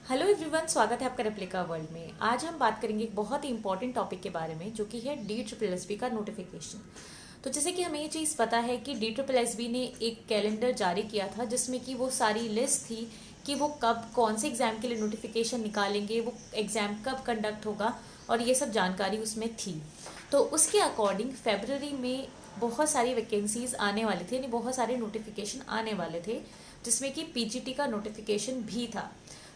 Hello everyone, स्वागत है आपका रेप्लिका वर्ल्ड में। आज हम बात करेंगे एक बहुत ही इंपॉर्टेंट टॉपिक के बारे में, जो कि है DSSB का नोटिफिकेशन। तो जैसे कि हमें ये चीज़ पता है कि DSSB ने एक कैलेंडर जारी किया था जिसमें कि वो सारी लिस्ट थी कि वो कब कौन से एग्ज़ाम के लिए नोटिफिकेशन निकालेंगे, वो एग्ज़ाम कब कंडक्ट होगा, और ये सब जानकारी उसमें थी। तो उसके अकॉर्डिंग फरवरी में बहुत सारी वैकेंसीज आने वाली थी, यानी बहुत सारे नोटिफिकेशन आने वाले थे, जिसमें कि पीजीटी का नोटिफिकेशन भी था।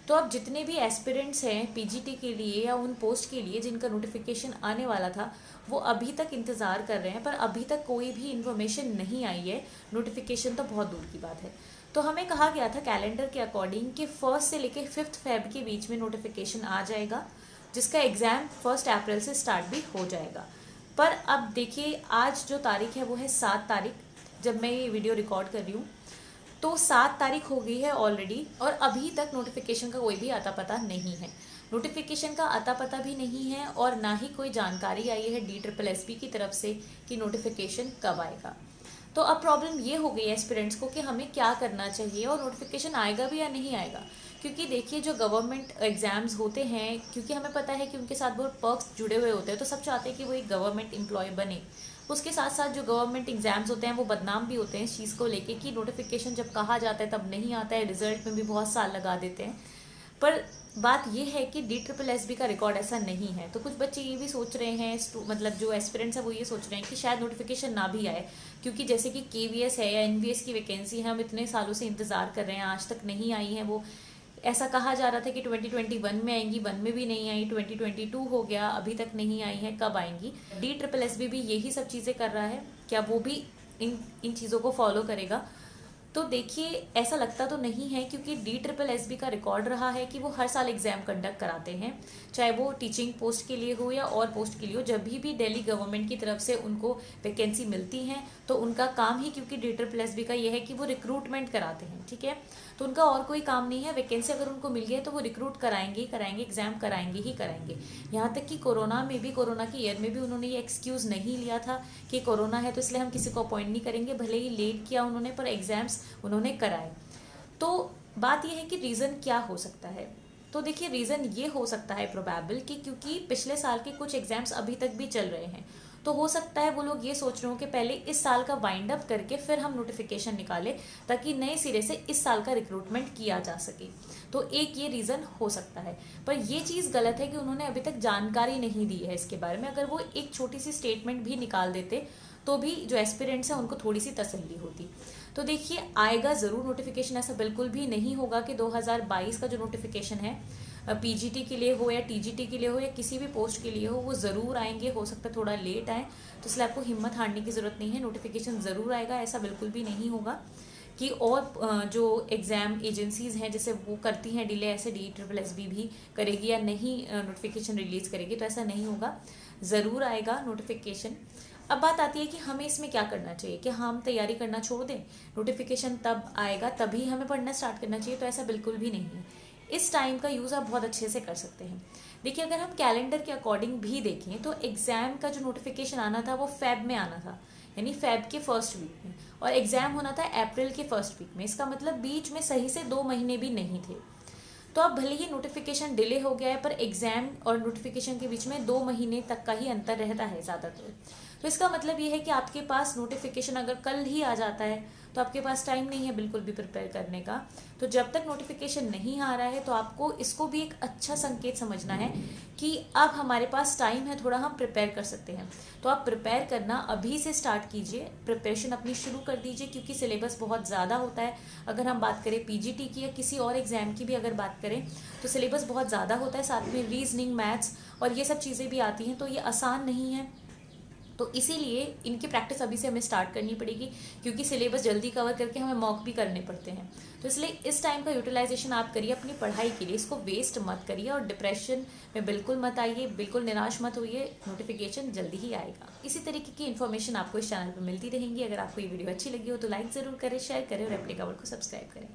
तो अब जितने भी एस्पिरेंट्स हैं पीजीटी के लिए या उन पोस्ट के लिए जिनका नोटिफिकेशन आने वाला था, वो अभी तक इंतज़ार कर रहे हैं, पर अभी तक कोई भी इन्फॉर्मेशन नहीं आई है। नोटिफिकेशन तो बहुत दूर की बात है। तो हमें कहा गया था कैलेंडर के अकॉर्डिंग कि 1 से लेकर 5 फेब के बीच में नोटिफिकेशन आ जाएगा, जिसका एग्ज़ाम 1 अप्रैल से स्टार्ट भी हो जाएगा। पर अब देखिए, आज जो तारीख है वो है 7 तारीख, जब मैं ये वीडियो रिकॉर्ड कर रही हूँ। तो 7 तारीख हो गई है ऑलरेडी, और अभी तक नोटिफिकेशन का कोई भी अता पता नहीं है। नोटिफिकेशन का अता पता भी नहीं है और ना ही कोई जानकारी आई है DSSB की तरफ से कि नोटिफिकेशन कब आएगा। तो अब प्रॉब्लम ये हो गई है एस्पिरेंट्स को कि हमें क्या करना चाहिए और नोटिफिकेशन आएगा भी या नहीं आएगा। क्योंकि देखिए, जो गवर्नमेंट एग्जाम्स होते हैं, क्योंकि हमें पता है कि उनके साथ बहुत पर्क्स जुड़े हुए होते हैं, तो सब चाहते हैं कि वो एक गवर्नमेंट एम्प्लॉय बने। उसके साथ साथ जो गवर्नमेंट एग्जाम्स होते हैं वो बदनाम भी होते हैं इस चीज़ को लेके कि नोटिफिकेशन जब कहा जाता है तब नहीं आता है, रिजल्ट में भी बहुत साल लगा देते हैं। पर बात यह है कि DSSB का रिकॉर्ड ऐसा नहीं है। तो कुछ बच्चे ये भी सोच रहे हैं, मतलब जो एस्पिरेंट्स है वो ये सोच रहे हैं कि शायद नोटिफिकेशन ना भी आए, क्योंकि जैसे कि KVS है या NVS की वैकेंसी है, हम इतने सालों से इंतज़ार कर रहे हैं, आज तक नहीं आई है। वो ऐसा कहा जा रहा था कि 2021 में आएंगी, 1 में भी नहीं आई, 2022 हो गया, अभी तक नहीं आई है, कब आएंगी। DSSB भी यही सब चीज़ें कर रहा है, क्या वो भी इन चीज़ों को फॉलो करेगा? तो देखिए, ऐसा लगता तो नहीं है, क्योंकि DSSB का रिकॉर्ड रहा है कि वो हर साल एग्जाम कंडक्ट कराते हैं, चाहे वो टीचिंग पोस्ट के लिए हो या और पोस्ट के लिए हो। जब भी दिल्ली गवर्नमेंट की तरफ से उनको वैकेंसी मिलती है तो उनका काम ही, क्योंकि DSSB का ये है कि वो रिक्रूटमेंट कराते हैं, ठीक है। तो उनका और कोई काम नहीं है। वैकेंसी अगर उनको मिल गई तो वो रिक्रूट कराएंगे ही कराएंगे, एग्जाम कराएंगे ही कराएंगे। यहाँ तक कि कोरोना में भी, कोरोना की ईयर में भी उन्होंने ये एक्सक्यूज़ नहीं लिया था कि कोरोना है तो इसलिए हम किसी को अपॉइंट नहीं करेंगे। भले ही लेट किया उन्होंने, पर एग्जाम्स उन्होंने कराए। तो बात यह है कि रीज़न क्या हो सकता है। तो देखिए, रीज़न ये हो सकता है प्रोबेबल कि क्योंकि पिछले साल के कुछ एग्जाम्स अभी तक भी चल रहे हैं, तो हो सकता है वो लोग ये सोच रहे हो कि पहले इस साल का वाइंड अप करके फिर हम नोटिफिकेशन निकालें, ताकि नए सिरे से इस साल का रिक्रूटमेंट किया जा सके। तो एक ये रीज़न हो सकता है। पर ये चीज़ गलत है कि उन्होंने अभी तक जानकारी नहीं दी है इसके बारे में। अगर वो एक छोटी सी स्टेटमेंट भी निकाल देते तो भी जो एस्पिरेंट्स हैं उनको थोड़ी सी तसल्ली होती। तो देखिए, आएगा ज़रूर नोटिफिकेशन, ऐसा बिल्कुल भी नहीं होगा कि 2022 का जो नोटिफिकेशन है पीजीटी के लिए हो या टीजीटी के लिए हो या किसी भी पोस्ट के लिए हो, वो ज़रूर आएंगे। हो सकता है थोड़ा लेट आए, तो इसलिए आपको हिम्मत हारने की ज़रूरत नहीं है। नोटिफिकेशन ज़रूर आएगा, ऐसा बिल्कुल भी नहीं होगा कि और जो एग्ज़ाम एजेंसीज़ हैं जैसे वो करती हैं डिले, ऐसे DSSB भी करेगी या नहीं नोटिफिकेशन रिलीज़ करेगी। तो ऐसा नहीं होगा, ज़रूर आएगा नोटिफिकेशन। अब बात आती है कि हमें इसमें क्या करना चाहिए, कि हम तैयारी करना छोड़ दें, नोटिफिकेशन तब आएगा तभी हमें पढ़ना स्टार्ट करना चाहिए? तो ऐसा बिल्कुल भी नहीं है। इस टाइम का यूज़ आप बहुत अच्छे से कर सकते हैं। देखिए, अगर हम कैलेंडर के अकॉर्डिंग भी देखें तो एग्ज़ाम का जो नोटिफिकेशन आना था वो फेब में आना था, यानी फेब के फर्स्ट वीक में, और एग्ज़ाम होना था अप्रैल के फर्स्ट वीक में। इसका मतलब बीच में सही से 2 महीने भी नहीं थे। तो अब भले ही नोटिफिकेशन डिले हो गया है, पर एग्ज़ाम और नोटिफिकेशन के बीच में 2 महीने तक का ही अंतर रहता है ज़्यादातर। तो इसका मतलब ये है कि आपके पास नोटिफिकेशन अगर कल ही आ जाता है तो आपके पास टाइम नहीं है बिल्कुल भी प्रिपेयर करने का। तो जब तक नोटिफिकेशन नहीं आ रहा है तो आपको इसको भी एक अच्छा संकेत समझना है कि अब हमारे पास टाइम है, थोड़ा हम प्रिपेयर कर सकते हैं। तो आप प्रिपेयर करना अभी से स्टार्ट कीजिए, प्रिपरेशन अपनी शुरू कर दीजिए, क्योंकि सिलेबस बहुत ज़्यादा होता है। अगर हम बात करें पीजीटी की या किसी और एग्ज़ाम की भी अगर बात करें तो सिलेबस बहुत ज़्यादा होता है, साथ में रीजनिंग, मैथ्स और ये सब चीज़ें भी आती हैं, तो ये आसान नहीं है। तो इसीलिए इनकी प्रैक्टिस अभी से हमें स्टार्ट करनी पड़ेगी, क्योंकि सिलेबस जल्दी कवर करके हमें मॉक भी करने पड़ते हैं। तो इसलिए इस टाइम का यूटिलाइजेशन आप करिए अपनी पढ़ाई के लिए, इसको वेस्ट मत करिए और डिप्रेशन में बिल्कुल मत आइए, बिल्कुल निराश मत होइए। नोटिफिकेशन जल्दी ही आएगा। इसी तरीके की इन्फॉर्मेशन आपको इस चैनल पर मिलती रहेंगी। अगर आपको ये वीडियो अच्छी लगी हो तो लाइक ज़रूर करें, शेयर करें और रेप्लिका वर्ल्ड को सब्सक्राइब करें।